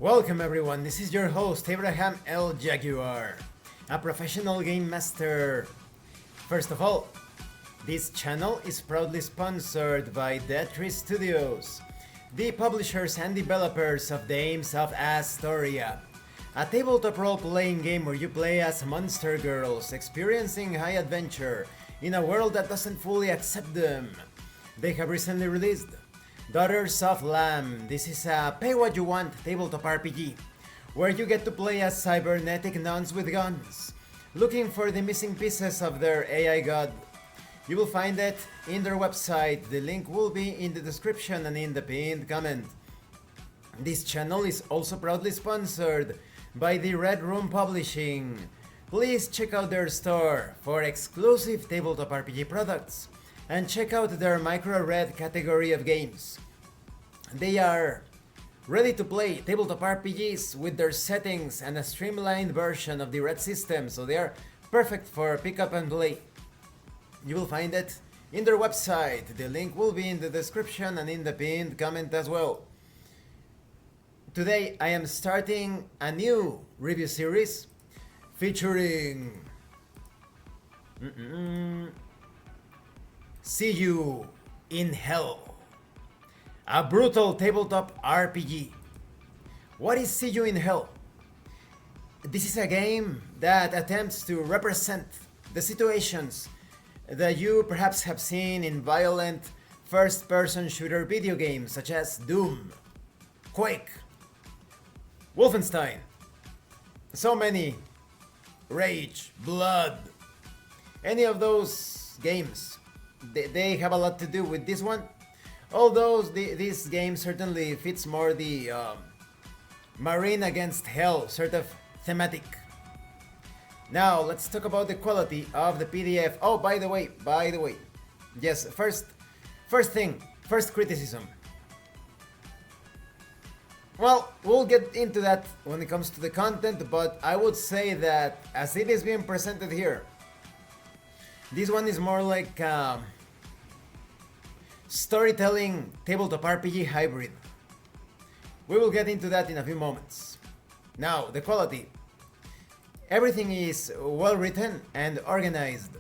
Welcome everyone, this is your host Abraham L. Jaguar, a professional game master. First of all, this channel is proudly sponsored by Dead3 Studios, the publishers and developers of Dames of Asstoria, a tabletop role-playing game where you play as monster girls experiencing high adventure in a world that doesn't fully accept them. They have recently released Daughters of Lamb. This is a pay-what-you-want tabletop RPG, where you get to play as cybernetic nuns with guns, looking for the missing pieces of their AI god. You will find it in their website. The link will be in the description and in the pinned comment. This channel is also proudly sponsored by the Red Room Publishing. Please check out their store for exclusive tabletop RPG products and check out their micro-red category of games. They are ready to play tabletop RPGs with their settings and a streamlined version of the red system, so they are perfect for pick up and play. You will find it in their website. The link will be in the description and in the pinned comment as well. Today I am starting a new review series featuring See You in Hell, a brutal tabletop RPG. What is See You in Hell? This is a game that attempts to represent the situations that you perhaps have seen in violent first-person shooter video games such as Doom, Quake, Wolfenstein, so many, Rage, Blood, any of those games. They have a lot to do with this one, although this game certainly fits more the Marine against Hell sort of thematic. Now let's talk about the quality of the PDF. Oh, by the way, yes, first criticism. Well, we'll get into that when it comes to the content, but I would say that as it is being presented here, this one is more like storytelling tabletop RPG hybrid. We will get into that in a few moments. Now, the quality. Everything is well written and organized.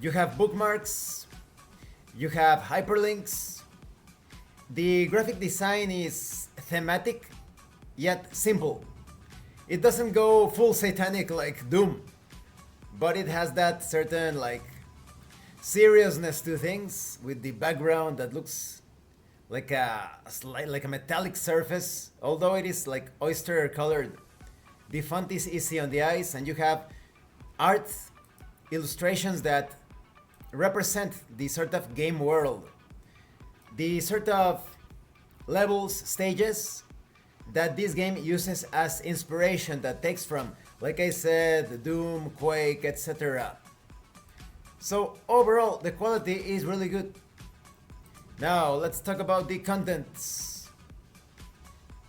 You have bookmarks, you have hyperlinks. The graphic design is thematic, yet simple. It doesn't go full satanic like Doom, but it has that certain like seriousness to things with the background that looks like a metallic surface, although it is like oyster colored. The font is easy on the eyes, and you have art illustrations that represent the sort of game world, the sort of levels, stages that this game uses as inspiration, that takes from, like I said, Doom, Quake, etc. So overall, the quality is really good. Now let's talk about the contents.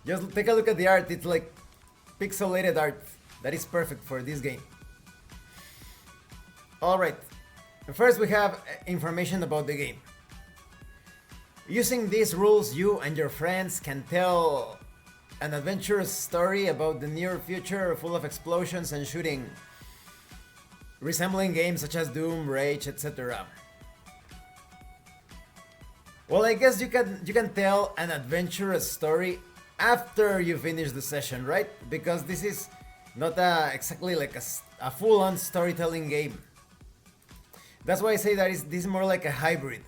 Just take a look at the art. It's like pixelated art that is perfect for this game. Alright, first we have information about the game. Using these rules, you and your friends can tell an adventurous story about the near future full of explosions and shooting, resembling games such as Doom, Rage, etc. Well, I guess you can tell an adventurous story after you finish the session, right? Because this is not exactly like a full-on storytelling game. That's why I say that this is more like a hybrid.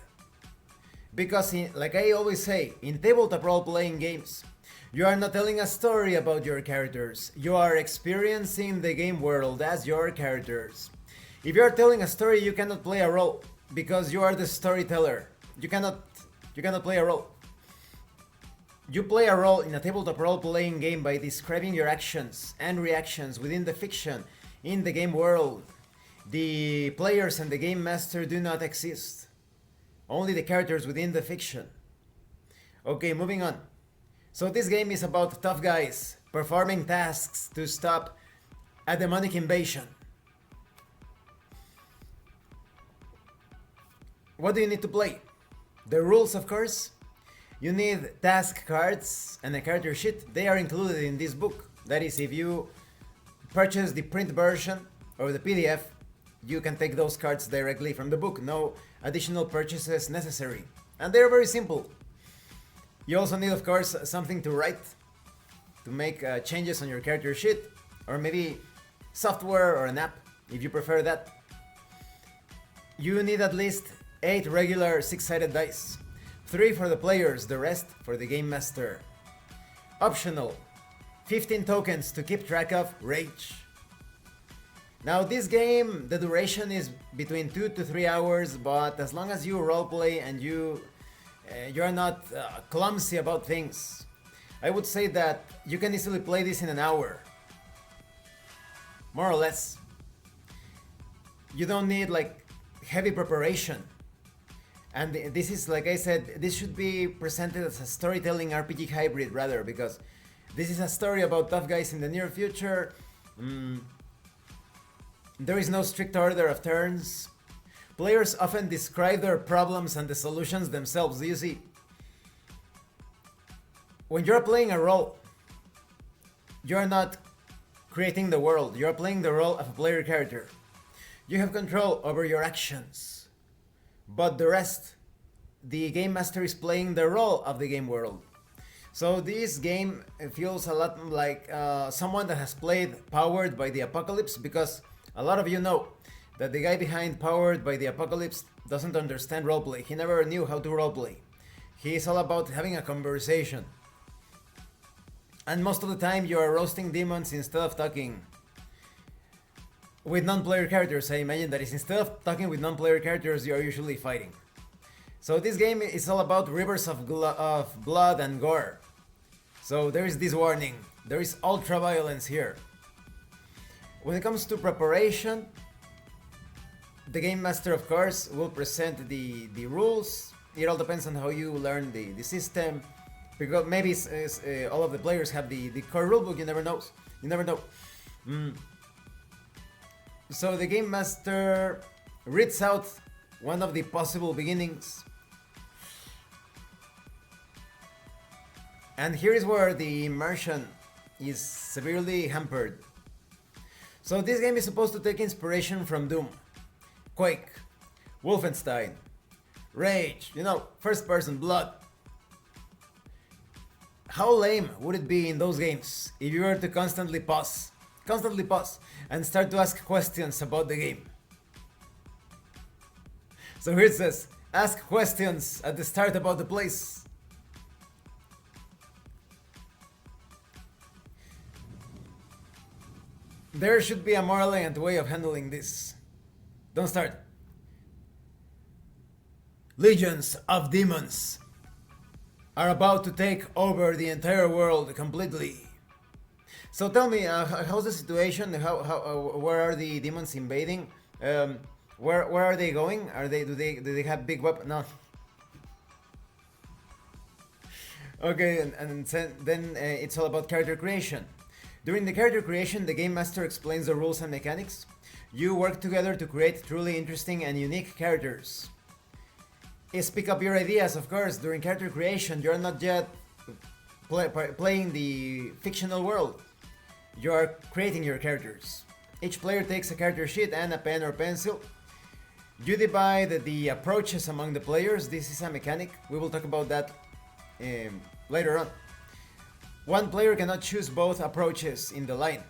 Because like I always say, in tabletop role-playing games, you are not telling a story about your characters. You are experiencing the game world as your characters. If you are telling a story, you cannot play a role because you are the storyteller. You cannot play a role. You play a role in a tabletop role-playing game by describing your actions and reactions within the fiction in the game world. The players and the game master do not exist. Only the characters within the fiction. Okay, moving on. So this game is about tough guys performing tasks to stop a demonic invasion. What do you need to play? The rules, of course. You need task cards and a character sheet. They are included in this book. That is, if you purchase the print version or the PDF, you can take those cards directly from the book. No additional purchases necessary. And they're very simple. You also need, of course, something to write, to make changes on your character sheet, or maybe software or an app, if you prefer that. You need at least 8 regular 6-sided dice. 3 for the players, the rest for the game master. Optional, 15 tokens to keep track of rage. Now this game, the duration is between 2 to 3 hours, but as long as you roleplay and you're not clumsy about things, I would say that you can easily play this in an hour. More or less. You don't need like heavy preparation. And this is, like I said, this should be presented as a storytelling RPG hybrid rather, because this is a story about tough guys in the near future. There is no strict order of turns. Players often describe their problems and the solutions themselves. You see, when you're playing a role, you're not creating the world, you're playing the role of a player character. You have control over your actions. But the rest, the game master is playing the role of the game world. So this game feels a lot like someone that has played Powered by the Apocalypse, because a lot of you know that the guy behind Powered by the Apocalypse doesn't understand roleplay. He never knew how to roleplay. He is all about having a conversation. And most of the time you are roasting demons instead of talking with non-player characters. I imagine that is, instead of talking with non-player characters, you are usually fighting. So this game is all about rivers of blood and gore. So there is this warning. There is ultra violence here. When it comes to preparation, the game master, of course, will present the rules. It all depends on how you learn the system. Because maybe all of the players have the core rulebook. You never know. You never know. So the game master reads out one of the possible beginnings. And here is where the immersion is severely hampered. So this game is supposed to take inspiration from Doom, Quake, Wolfenstein, Rage, first person blood. How lame would it be in those games if you were to constantly pause and start to ask questions about the game? So here it says, ask questions at the start about the place. There should be a more elegant way of handling this. Don't start. Legions of demons are about to take over the entire world completely. So tell me, how's the situation? Where are the demons invading? Where are they going? Do they have big weapons? No. Okay, and then it's all about character creation. During the character creation, the game master explains the rules and mechanics. You work together to create truly interesting and unique characters. Speak up your ideas, of course. During character creation, you're not yet playing the fictional world. You are creating your characters. Each player takes a character sheet and a pen or pencil. You divide the approaches among the players. This is a mechanic. We will talk about that later on. One player cannot choose both approaches in the line.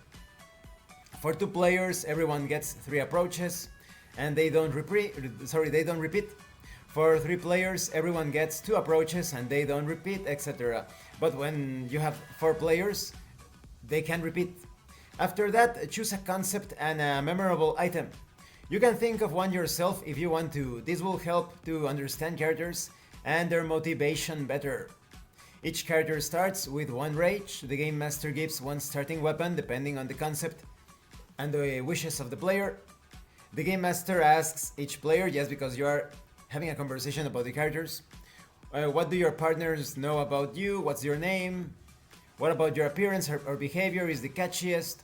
For 2 players, everyone gets 3 approaches, and they don't repeat. For 3 players, everyone gets 2 approaches, and they don't repeat, etc. But when you have 4 players, they can repeat. After that, choose a concept and a memorable item. You can think of one yourself if you want to. This will help to understand characters and their motivation better. Each character starts with 1 rage. The game master gives 1 starting weapon depending on the concept and the wishes of the player. The game master asks each player, yes, because you are having a conversation about the characters, what do your partners know about you? What's your name? What about your appearance or behavior is the catchiest?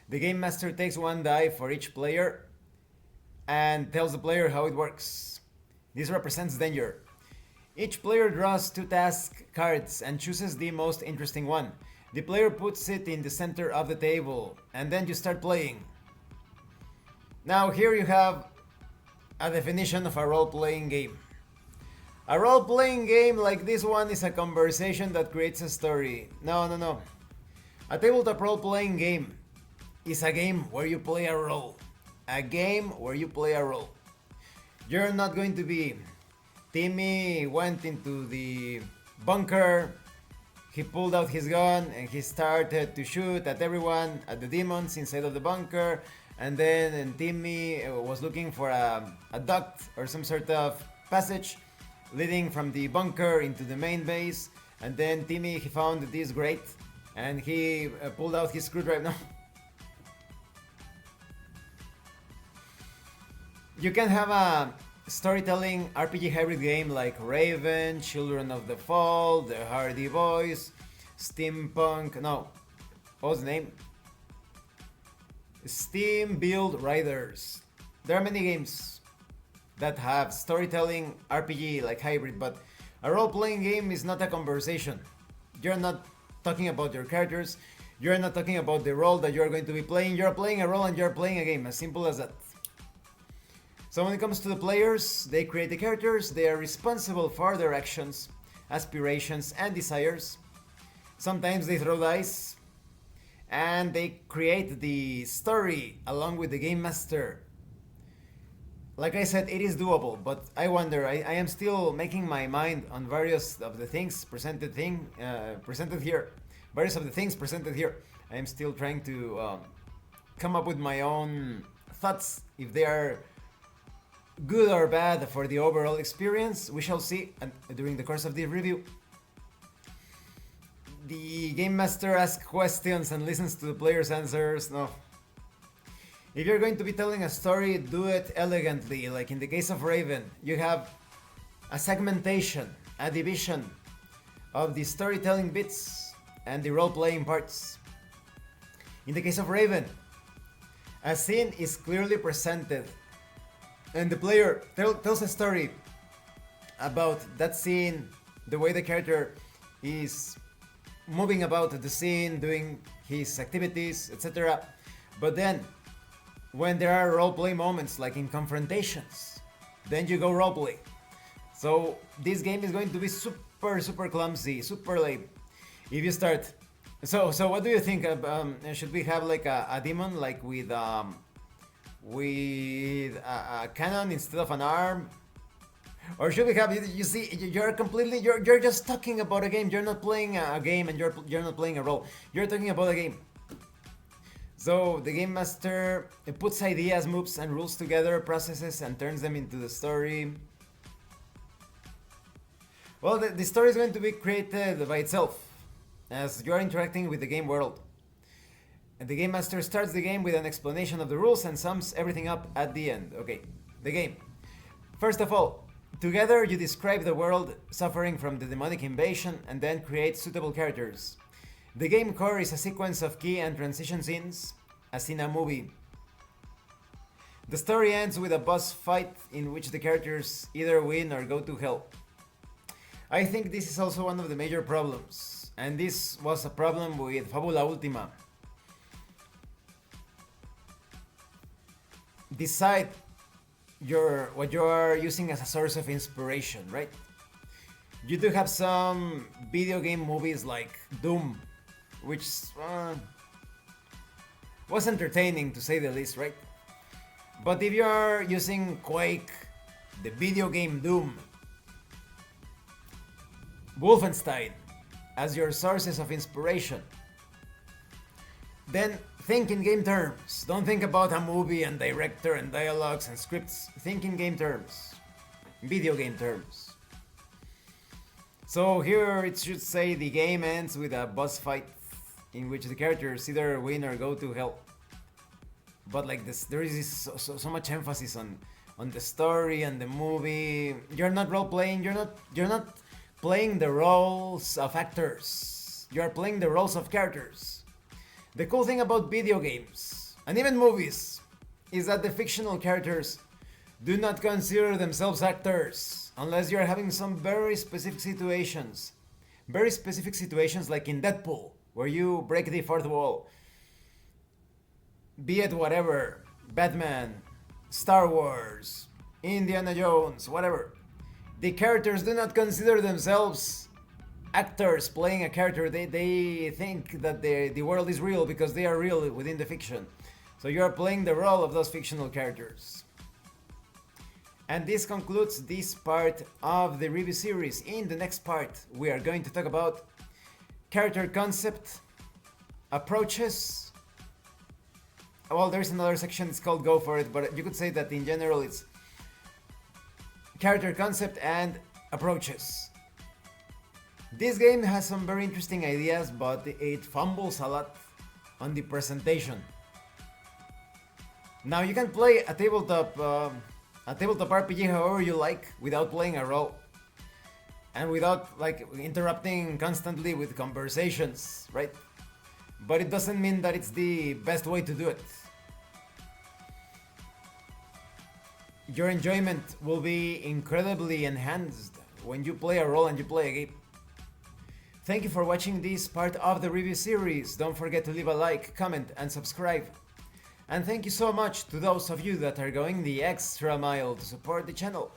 The game master takes 1 die for each player and tells the player how it works. This represents danger. Each player draws two task cards and chooses the most interesting one. The player puts it in the center of the table, and then you start playing. Now here you have a definition of a role-playing game. A role-playing game like this one is a conversation that creates a story. No, no, no. A tabletop role-playing game is a game where you play a role. A game where you play a role. You're not going to be... Timmy went into the bunker, he pulled out his gun and he started to shoot at everyone, at the demons inside of the bunker, and then Timmy was looking for a duct or some sort of passage leading from the bunker into the main base, and then Timmy, he found this grate and he pulled out his screwdriver. No. You can have a storytelling RPG hybrid game like Raven, Children of the Fall, The Hardy Boys, Steampunk, no, what was the name? Steam Build Riders. There are many games that have storytelling RPG like hybrid, but a role-playing game is not a conversation. You're not talking about your characters, you're not talking about the role that you're going to be playing, you're playing a role and you're playing a game, as simple as that. So when it comes to the players, they create the characters, they are responsible for their actions, aspirations and desires. Sometimes they throw dice, and they create the story along with the game master. Like I said, it is doable, but I wonder, I am still making my mind on various of the things presented here. Various of the things presented here. I am still trying to come up with my own thoughts, if they are good or bad for the overall experience. We shall see during the course of the review. The game master asks questions and listens to the players' answers. No. If you're going to be telling a story, do it elegantly. Like in the case of Raven, you have a segmentation, a division of the storytelling bits and the role-playing parts. In the case of Raven, a scene is clearly presented and the player tells a story about that scene, the way the character is moving about the scene, doing his activities, etc. But then, when there are roleplay moments, like in confrontations, then you go roleplay. So this game is going to be super clumsy, super lame. If you start... So what do you think? Should we have like a demon, like with a cannon instead of an arm? Or should we have, you see, you're just talking about a game. You're not playing a game, and you're not playing a role. You're talking about a game. So the game master puts ideas, moves and rules together, processes and turns them into the story. Well, the story is going to be created by itself as you're interacting with the game world. And the game master starts the game with an explanation of the rules and sums everything up at the end. Okay, the game. First of all, together you describe the world suffering from the demonic invasion and then create suitable characters. The game core is a sequence of key and transition scenes, as in a movie. The story ends with a boss fight in which the characters either win or go to hell. I think this is also one of the major problems, and this was a problem with Fabula Ultima. Decide what you are using as a source of inspiration, right? You do have some video game movies like Doom, which was entertaining to say the least, right? But if you are using Quake, the video game Doom, Wolfenstein as your sources of inspiration, then think in game terms. Don't think about a movie and director and dialogues and scripts. Think in game terms, video game terms. So here it should say the game ends with a boss fight in which the characters either win or go to hell. But like this, there is so much emphasis on the story and the movie. You're not role playing. You're not playing the roles of actors. You're playing the roles of characters. The cool thing about video games and even movies is that the fictional characters do not consider themselves actors unless you're having some very specific situations. Very specific situations like in Deadpool, where you break the fourth wall. Be it whatever, Batman, Star Wars, Indiana Jones, whatever. The characters do not consider themselves actors playing a character. They think that the world is real because they are real within the fiction. So you are playing the role of those fictional characters. And this concludes this part of the review series. In the next part, we are going to talk about character concept, approaches. Well, there's another section, it's called Go For It, but you could say that in general it's character concept and approaches. This game has some very interesting ideas, but it fumbles a lot on the presentation. Now you can play a tabletop RPG however you like without playing a role and without like interrupting constantly with conversations, right? But it doesn't mean that it's the best way to do it. Your enjoyment will be incredibly enhanced when you play a role and you play a game. Thank you for watching this part of the review series. Don't forget to leave a like, comment and subscribe. And thank you so much to those of you that are going the extra mile to support the channel.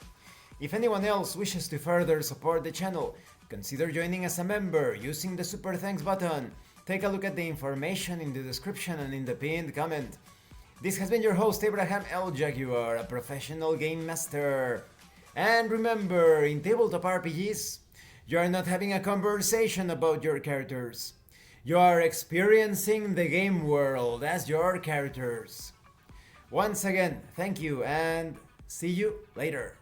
If anyone else wishes to further support the channel, consider joining as a member using the super thanks button. Take a look at the information in the description and in the pinned comment. This has been your host Abraham L. Jaguar, a professional game master. And remember, in tabletop RPGs, you are not having a conversation about your characters. You are experiencing the game world as your characters. Once again, thank you and see you later.